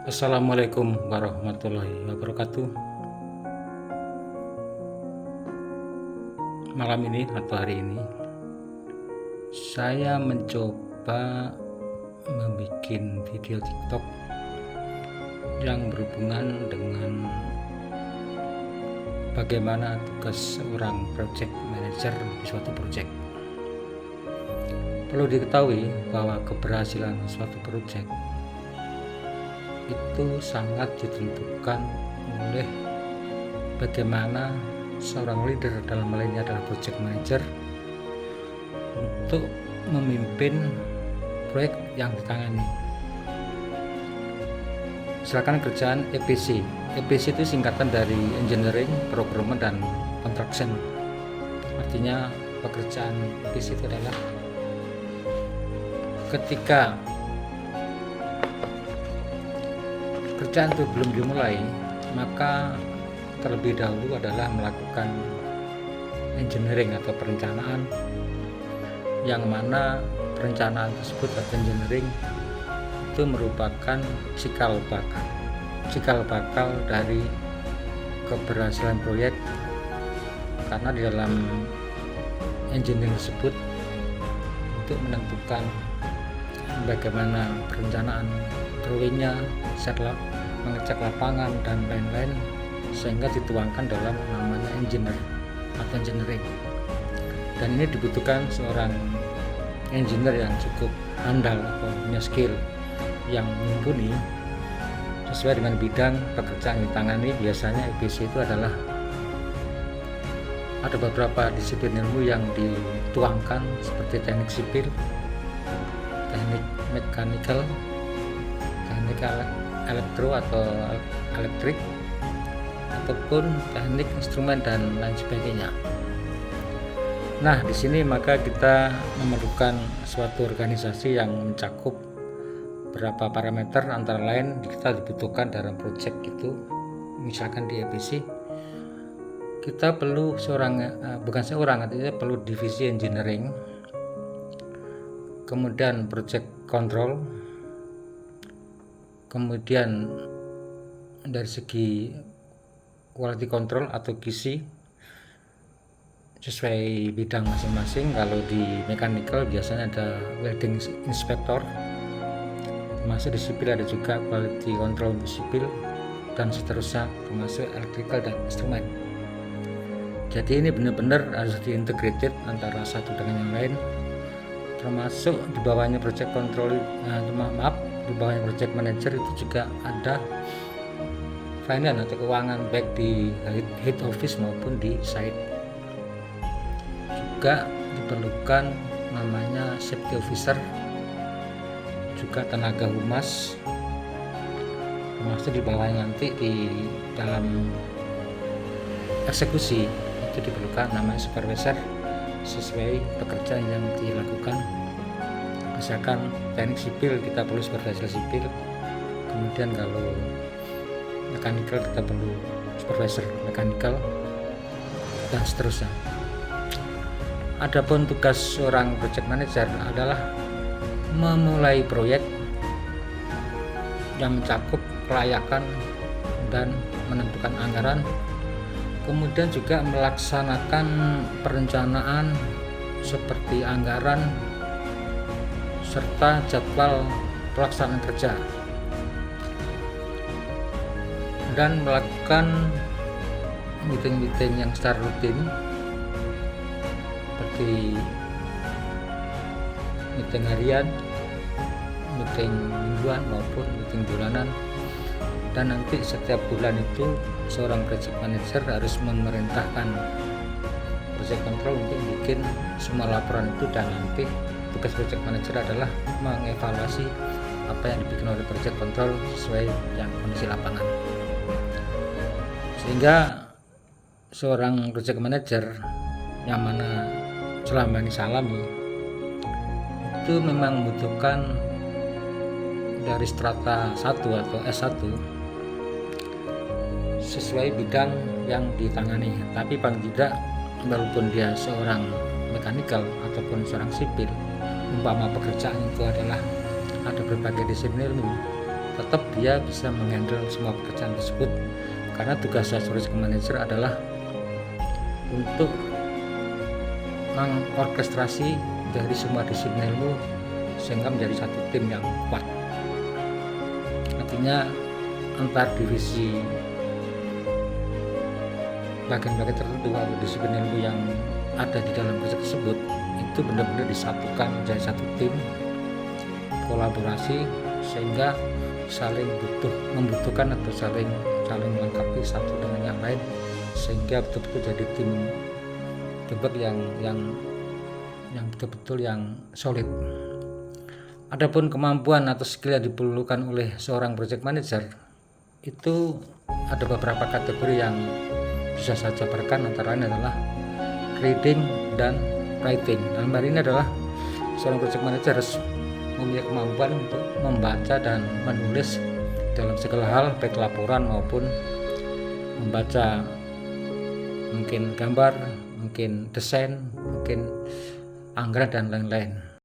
Assalamualaikum warahmatullahi wabarakatuh. Malam ini atau hari ini saya mencoba membuat video TikTok yang berhubungan dengan bagaimana tugas seorang project manager di suatu project. Perlu diketahui bahwa keberhasilan suatu project itu sangat ditentukan oleh bagaimana seorang leader, dalam hal ini adalah project manager, untuk memimpin proyek yang ditangani. Misalkan kerjaan EPC. EPC itu singkatan dari Engineering, Procurement, dan Construction. Artinya pekerjaan EPC itu adalah ketika kerjaan itu belum dimulai, maka terlebih dahulu adalah melakukan engineering atau perencanaan, yang mana perencanaan tersebut atau engineering itu merupakan cikal bakal dari keberhasilan proyek, karena di dalam engineering tersebut untuk menentukan bagaimana perencanaan drawingnya, mengecek lapangan dan lain-lain, sehingga dituangkan dalam namanya engineer atau engineering. Dan ini dibutuhkan seorang engineer yang cukup handal atau punya skill yang mumpuni sesuai dengan bidang pekerjaan yang ditangani. Biasanya EPC itu adalah ada beberapa disiplin ilmu yang dituangkan, seperti teknik sipil, teknik mechanical, teknik elektro atau elektrik, ataupun teknik instrumen dan lain sebagainya. Nah, di sini maka kita memerlukan suatu organisasi yang mencakup beberapa parameter, antara lain kita dibutuhkan dalam proyek itu. Misalkan di EPC kita perlu artinya perlu divisi engineering, kemudian project control, kemudian dari segi quality control atau QC sesuai bidang masing-masing. Kalau di mechanical biasanya ada welding inspector, termasuk di sipil ada juga quality control di sipil, dan seterusnya, termasuk electrical dan instrumen. Jadi ini benar-benar harus diintegrated antara satu dengan yang lain, termasuk di bawahnya project control, di bawahnya project manager itu juga ada finance atau keuangan, baik di head office maupun di site. Juga diperlukan namanya safety officer, juga tenaga humas, termasuk di bawahnya nanti di dalam eksekusi itu diperlukan namanya supervisor sesuai pekerjaan yang dilakukan. Misalkan teknik sipil kita perlu supervisor sipil, kemudian kalau mechanical kita perlu supervisor mechanical, dan seterusnya. Adapun tugas seorang project manager adalah memulai proyek yang mencakup kelayakan dan menentukan anggaran, kemudian juga melaksanakan perencanaan seperti anggaran serta jadwal pelaksanaan kerja, dan melakukan meeting-meeting yang secara rutin, seperti meeting harian, meeting mingguan maupun meeting bulanan. Dan nanti setiap bulan itu seorang project manager harus memerintahkan project control untuk bikin semua laporan itu, dan nanti tugas project manager adalah mengevaluasi apa yang dibikin oleh project control sesuai yang kondisi lapangan. Sehingga seorang project manager yang mana selama ini salami itu memang membutuhkan dari strata 1 atau S1 sesuai bidang yang ditangani. Tapi paling tidak, walaupun dia seorang mekanikal ataupun seorang sipil, umpama pekerjaan itu adalah ada berbagai disiplin ilmu, tetap dia bisa menghandle semua pekerjaan tersebut, karena tugas project manager adalah untuk mengorkestrasi dari semua disiplin ilmu sehingga menjadi satu tim yang kuat. Artinya antar divisi bagian-bagian tertentu atau disiplin ilmu yang ada di dalam proyek tersebut itu benar-benar disatukan menjadi satu tim, kolaborasi, sehingga saling membutuhkan atau saling melengkapi satu dengan yang lain, sehingga betul-betul jadi tim teamwork yang betul-betul yang solid. Adapun kemampuan atau skill yang diperlukan oleh seorang project manager itu ada beberapa kategori yang bisa saya jabarkan, antara lain adalah reading dan writing. Dalam hal ini adalah seorang project manager harus memiliki kemampuan untuk membaca dan menulis dalam segala hal, baik laporan maupun membaca mungkin gambar, mungkin desain, mungkin anggaran dan lain-lain.